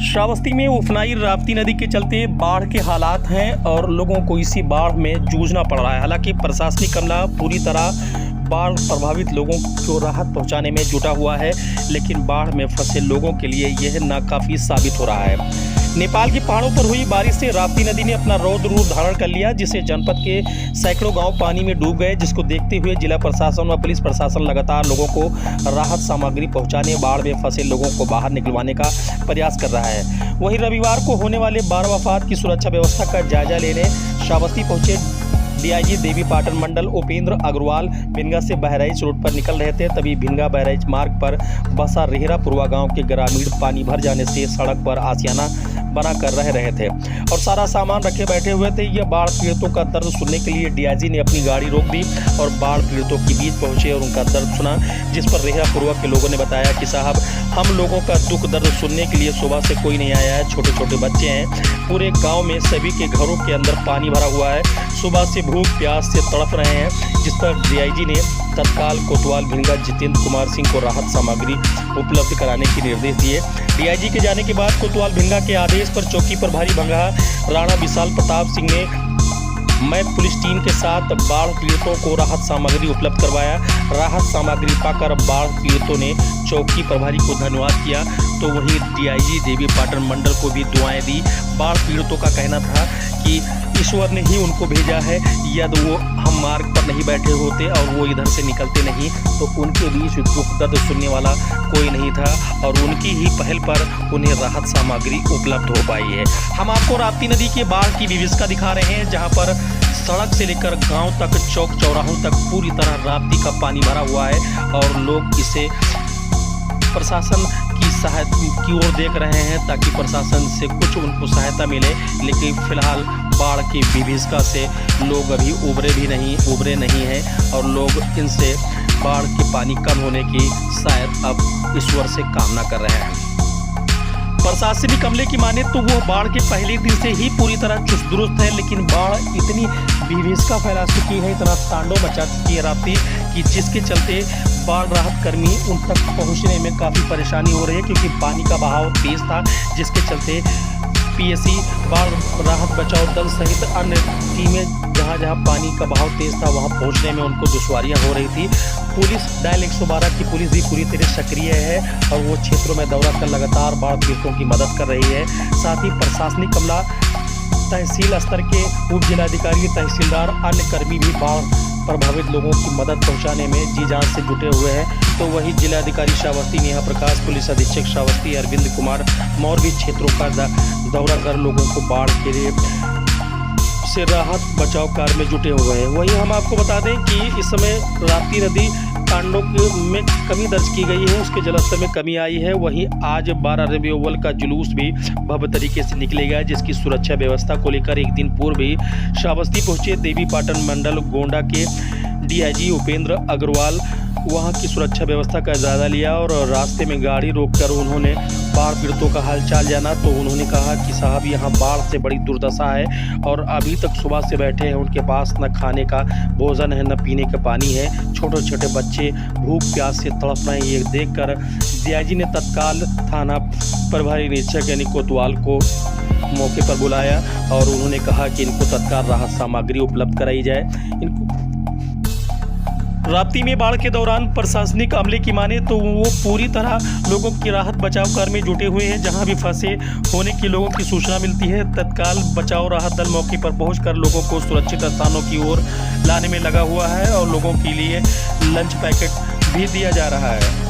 श्रावस्ती में उफनाई राप्ती नदी के चलते बाढ़ के हालात हैं और लोगों को इसी बाढ़ में जूझना पड़ रहा है। हालांकि प्रशासनिक अमला पूरी तरह बाढ़ प्रभावित लोगों को राहत पहुंचाने में जुटा हुआ है, लेकिन बाढ़ में फंसे लोगों के लिए यह नाकाफी साबित हो रहा है। नेपाल की पहाड़ों पर हुई बारिश से राप्ती नदी ने अपना रौद्र रूप धारण कर लिया, जिससे जनपद के सैकड़ों गांव पानी में डूब गए, जिसको देखते हुए जिला प्रशासन व पुलिस प्रशासन लगातार लोगों को राहत सामग्री पहुंचाने, बाढ़ में फंसे लोगों को बाहर निकलवाने का प्रयास कर रहा है। वहीं रविवार को होने वाले बाढ़ वफात की सुरक्षा व्यवस्था का जायजा लेने श्रावस्ती पहुंचे डीआईजी देवी पाटन मंडल उपेंद्र अग्रवाल भिनगा से बहराइच रोड पर निकल रहे थे, तभी भिनगा बहराइच मार्ग पर बसा रेहरा पुरवा गांव के ग्रामीण पानी भर जाने से सड़क पर आशियाना बना कर रहे थे और सारा सामान रखे बैठे हुए थे। यह बाढ़ पीड़ितों का दर्द सुनने के लिए डीआईजी ने अपनी गाड़ी रोक दी और बाढ़ पीड़ितों के बीच पहुंचे और उनका दर्द सुना, जिस पर रेहरा पुरवा के लोगों ने बताया कि साहब, हम लोगों का दुख दर्द सुनने के लिए सुबह से कोई नहीं आया है। छोटे छोटे बच्चे हैं, पूरे गाँव में सभी के घरों के अंदर पानी भरा हुआ है, सुबह से भूख प्यास से तड़प रहे हैं। जिस पर डीआईजी ने तत्काल कोतवाल भिनगा जितेंद्र कुमार सिंह को राहत सामग्री उपलब्ध कराने के निर्देश दिए। डीआईजी के जाने के बाद कोतवाल भिनगा के आदेश पर चौकी प्रभारी भंगा राणा विशाल प्रताप सिंह ने मैं पुलिस टीम के साथ बाढ़ पीड़ितों को राहत सामग्री उपलब्ध करवाया। राहत सामग्री पाकर बाढ़ पीड़ितों ने चौकी प्रभारी को धन्यवाद किया, तो वहीं डीआईजी देवी पाटन मंडल को भी दुआएं दी। बाढ़ पीड़ितों का कहना था कि ईश्वर ने ही उनको भेजा है, यदि वो हम मार्ग पर नहीं बैठे होते और वो इधर से निकलते नहीं तो उनके बीच दुख दर्द सुनने वाला कोई नहीं था और उनकी ही पहल पर उन्हें राहत सामग्री उपलब्ध हो पाई है। हम आपको राप्ती नदी के बाढ़ की विभीषिका दिखा रहे हैं, जहां पर सड़क से लेकर गांव तक, चौक चौराहों तक पूरी तरह राप्ती का पानी भरा हुआ है और लोग इसे प्रशासन की सहायता की ओर देख रहे हैं ताकि प्रशासन से कुछ उनको सहायता मिले। लेकिन फिलहाल बाढ़ की विभीषिका से लोग अभी उबरे नहीं हैं और लोग इनसे बाढ़ के पानी कम होने की शायद अब ईश्वर से कामना कर रहे हैं। प्रशासनिक अमले की माने तो वो बाढ़ के पहले दिन से ही पूरी तरह चुस्त दुरुस्त है, लेकिन बाढ़ इतनी विभीषिका फैला चुकी है, इतना तांडव मचा चुकी है राप्ती कि जिसके चलते बाढ़ राहत कर्मी उन तक पहुंचने में काफ़ी परेशानी हो रही है, क्योंकि पानी का बहाव तेज था, जिसके चलते पीएसी, बाढ़ राहत बचाव दल सहित अन्य टीमें जहां जहां पानी का बहाव तेज था वहां पहुंचने में उनको दुश्वारियां हो रही थी। पुलिस डायल 112 की पुलिस भी पूरी तरह सक्रिय है और वो क्षेत्रों में दौरा कर लगातार बाढ़ पीड़ितों की मदद कर रही है। साथ ही प्रशासनिक अमला, तहसील स्तर के उप जिलाधिकारी, तहसीलदार, अन्य कर्मी भी बाढ़ प्रभावित लोगों की मदद पहुंचाने में जी जान से जुटे हुए हैं। तो वही जिलाधिकारी श्रावस्ती नेहा प्रकाश, पुलिस अधीक्षक श्रावस्ती अरविंद कुमार मौर्य भी क्षेत्रों का दौरा कर लोगों को बाढ़ के लिए से राहत बचाव कार्य में जुटे हुए हैं। वहीं हम आपको बता दें कि इस समय राप्ती नदी कांडों में कमी दर्ज की गई है, उसके जलस्तर में कमी आई है। वहीं आज 12 रबीउल अव्वल का जुलूस भी भव्य तरीके से निकलेगा, जिसकी सुरक्षा व्यवस्था को लेकर एक दिन पूर्व ही श्रावस्ती पहुंचे देवी पाटन मंडल गोंडा के डीआईजी उपेंद्र अग्रवाल वहां की सुरक्षा व्यवस्था का जायजा लिया और रास्ते में गाड़ी रोककर उन्होंने बाढ़ पीड़ितों का हालचाल जाना। तो उन्होंने कहा कि साहब, यहाँ बाढ़ से बड़ी दुर्दशा है और अभी तक सुबह से बैठे हैं, उनके पास न खाने का भोजन है, न पीने का पानी है। छोटे छोटे बच्चे भूख प्यास से तड़प रहे हैं। ये देखकर डीआईजी ने तत्काल थाना प्रभारी निरीक्षक यानी कोतवाल को मौके पर बुलाया और उन्होंने कहा कि इनको तत्काल राहत सामग्री उपलब्ध कराई जाए। राप्ती में बाढ़ के दौरान प्रशासनिक अमले की माने तो वो पूरी तरह लोगों की राहत बचाव कार्य में जुटे हुए हैं। जहां भी फंसे होने की लोगों की सूचना मिलती है, तत्काल बचाव राहत दल मौके पर पहुंचकर लोगों को सुरक्षित स्थानों की ओर लाने में लगा हुआ है और लोगों के लिए लंच पैकेट भी दिया जा रहा है।